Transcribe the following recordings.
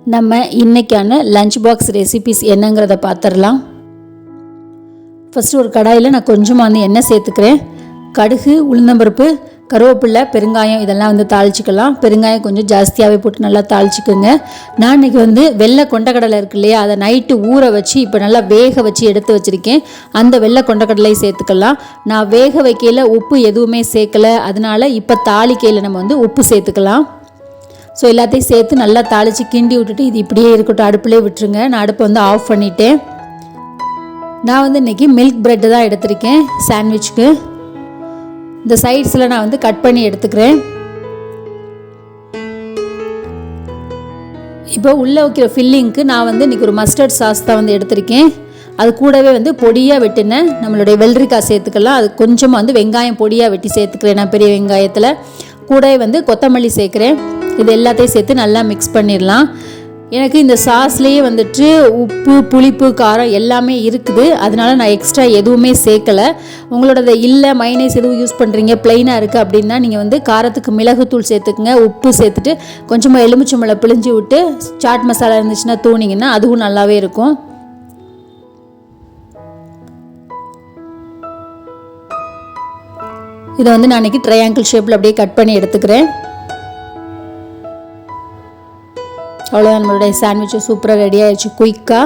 நம்ம இன்றைக்கான lunch box recipes என்னங்கிறத பார்த்துடலாம். ஃபஸ்ட்டு ஒரு கடாயில் நான் கொஞ்சமாக எண்ணெய் சேர்த்துக்கிறேன். கடுகு, உளுந்தம்பருப்பு, கருவேப்பிலை, பெருங்காயம் இதெல்லாம் தாளிச்சிக்கலாம். பெருங்காயம் கொஞ்சம் ஜாஸ்தியாகவே போட்டு நல்லா தாளிச்சிக்கோங்க. நான் இன்றைக்கி வெள்ளை கொண்டக்கடலை இருக்கு இல்லையா, அதை நைட்டு ஊற வச்சு இப்போ நல்லா வேக வச்சு எடுத்து வச்சுருக்கேன். அந்த வெள்ளை கொண்டக்கடலை சேர்த்துக்கலாம். நான் வேக வைக்கையில் உப்பு எதுவுமே சேர்க்கலை, அதனால் இப்போ தாளிக்கையில் நம்ம உப்பு சேர்த்துக்கலாம். ஸோ எல்லாத்தையும் சேர்த்து நல்லா தாளித்து கிண்டி விட்டுட்டு இது இப்படியே இருக்கட்டும், அடுப்புலேயே விட்டுருங்க. நான் அடுப்பை ஆஃப் பண்ணிட்டேன். நான் இன்றைக்கி மில்க் ப்ரெட்டு தான் எடுத்திருக்கேன் சாண்ட்விச்சுக்கு. இந்த சைட்ஸில் நான் கட் பண்ணி எடுத்துக்கிறேன். இப்போ உள்ளே வைக்கிற ஃபில்லிங்க்கு நான் இன்றைக்கி ஒரு மஸ்டர்ட் சாஸ் தான் எடுத்திருக்கேன். அது கூடவே பொடியாக வெட்டினேன் நம்மளுடைய வெள்ளரிக்காய் சேர்த்துக்கலாம். அது கொஞ்சமாக வெங்காயம் பொடியாக வெட்டி சேர்த்துக்கிறேன் நான் பெரிய வெங்காயத்தில். கூடவே கொத்தமல்லி சேர்க்குறேன். இது எல்லாத்தையும் சேர்த்து நல்லா மிக்ஸ் பண்ணிடலாம். எனக்கு இந்த சாஸ்லேயே உப்பு, புளிப்பு, காரம் எல்லாமே இருக்குது. அதனால நான் எக்ஸ்ட்ரா எதுவுமே சேர்க்கலை. உங்களோட இல்லை மைனஸ் எதுவும் யூஸ் பண்ணுறீங்க, ப்ளைனாக இருக்குது அப்படின்னா நீங்கள் காரத்துக்கு மிளகுத்தூள் சேர்த்துக்குங்க. உப்பு சேர்த்துட்டு கொஞ்சமாக எலுமிச்சம்பழம் பிழிஞ்சு விட்டு சாட் மசாலா இருந்துச்சுன்னா தூணிங்கன்னா அதுவும் நல்லாவே இருக்கும். இதை நான் இன்றைக்கி ட்ரையாங்கிள் ஷேப்பில் அப்படியே கட் பண்ணி எடுத்துக்கிறேன். அவ்வளோதான், நம்மளுடைய சாண்ட்விட்சு சூப்பராக ரெடி ஆகிடுச்சு குயிக்காக.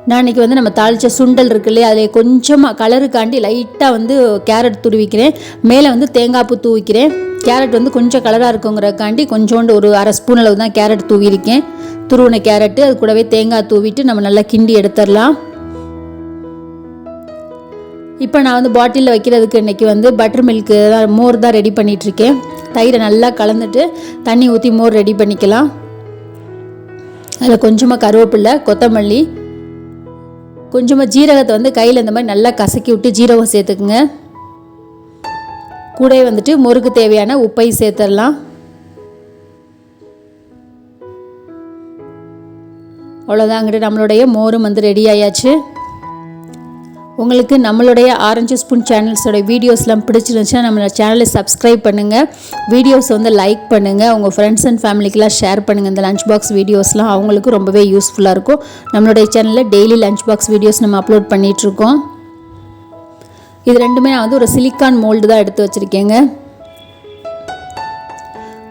நான் இன்றைக்கி நம்ம தாளித்த சுண்டல் இருக்கு இல்லையா, அதில் கொஞ்சமாக கலருக்காண்டி லைட்டாக கேரட் துருவிக்கிறேன். மேலே தேங்காய் பூ தூவிக்கிறேன். கேரட் கொஞ்சம் கலராக இருக்குங்கிறக்காண்டி கொஞ்சோண்டு ஒரு அரை ஸ்பூன் அளவு தான் கேரட் தூவிருக்கேன். துருவின கேரட்டு, அது கூடவே தேங்காய் தூவிட்டு நம்ம நல்லா கிண்டி எடுத்துடலாம். இப்போ நான் பாட்டிலில் வைக்கிறதுக்கு இன்றைக்கி பட்டர் மில்க்கு தான், மோர் தான் ரெடி பண்ணிகிட்ருக்கேன். தயிரை நல்லா கலந்துட்டு தண்ணி ஊற்றி மோர் ரெடி பண்ணிக்கலாம். அதில் கொஞ்சமாக கருவேப்பிலை, கொத்தமல்லி, கொஞ்சமாக ஜீரகத்தை கையில் இந்த மாதிரி நல்லா கசக்கி விட்டு ஜீரகம் சேர்த்துக்குங்க. கூட மோருக்கு தேவையான உப்பை சேர்த்துடலாம். அவ்வளோதாங்கிட்டு நம்மளுடைய மோரும் ரெடி ஆயாச்சு. உங்களுக்கு நம்மளுடைய ஆரஞ்சு ஸ்பூன் சேனல்ஸோட வீடியோஸ்லாம் பிடிச்சிருந்துச்சுன்னா நம்ம சேனலை சப்ஸ்கிரைப் பண்ணுங்கள். வீடியோஸ் லைக் பண்ணுங்கள். உங்கள் ஃப்ரெண்ட்ஸ் அண்ட் ஃபேமிலிக்கெலாம் ஷேர் பண்ணுங்கள். இந்த லஞ்ச் பாக்ஸ் வீடியோஸ்லாம் அவங்களுக்கு ரொம்பவே யூஸ்ஃபுல்லாக இருக்கும். நம்மளுடைய சேனலில் டெய்லி லஞ்ச் பாக்ஸ் வீடியோஸ் நம்ம அப்லோட் பண்ணிகிட்ருக்கோம். இது ரெண்டுமே நான் ஒரு சிலிக்கான் மோல்டு தான் எடுத்து வச்சுருக்கேங்க.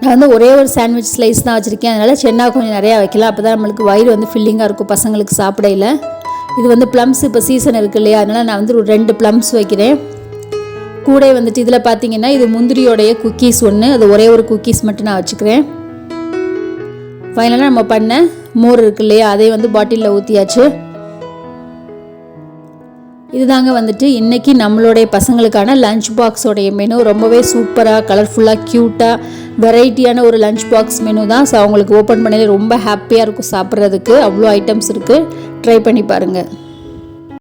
நான் ஒரே ஒரு சாண்ட்விச் ஸ்லைஸ் தான் வச்சுருக்கேன். அதனால் சென்னா கொஞ்சம் நிறையா வைக்கலாம். அப்போ தான் நம்மளுக்கு வயிறு ஃபில்லிங்காக இருக்கும் பசங்களுக்கு சாப்பிடையில். இது ப்ளம்ஸ் இப்போ சீசன் இருக்குது இல்லையா, அதனால் நான் ஒரு 2 ப்ளம்ஸ் வைக்கிறேன். கூட இதில் பார்த்தீங்கன்னா இது முந்திரியோடைய குக்கீஸ் ஒன்று, அது ஒரே ஒரு குக்கீஸ் மட்டும் நான் வச்சுக்கிறேன். ஃபைனலாக நம்ம பண்ண மோர் இருக்கு இல்லையா, அதை பாட்டிலில் ஊற்றியாச்சு. இதுதாங்க இன்றைக்கி நம்மளுடைய பசங்களுக்கான லஞ்ச் பாக்ஸோடைய மெனு. ரொம்பவே சூப்பராக, கலர்ஃபுல்லாக, க்யூட்டாக, வெரைட்டியான ஒரு லஞ்ச் பாக்ஸ் மெனு தான். ஸோ அவங்களுக்கு ஓப்பன் பண்ணி ரொம்ப ஹாப்பியாக இருக்கும் சாப்பிட்றதுக்கு. அவ்வளோ ஐட்டம்ஸ் இருக்குது. ட்ரை பண்ணி பாருங்கள்.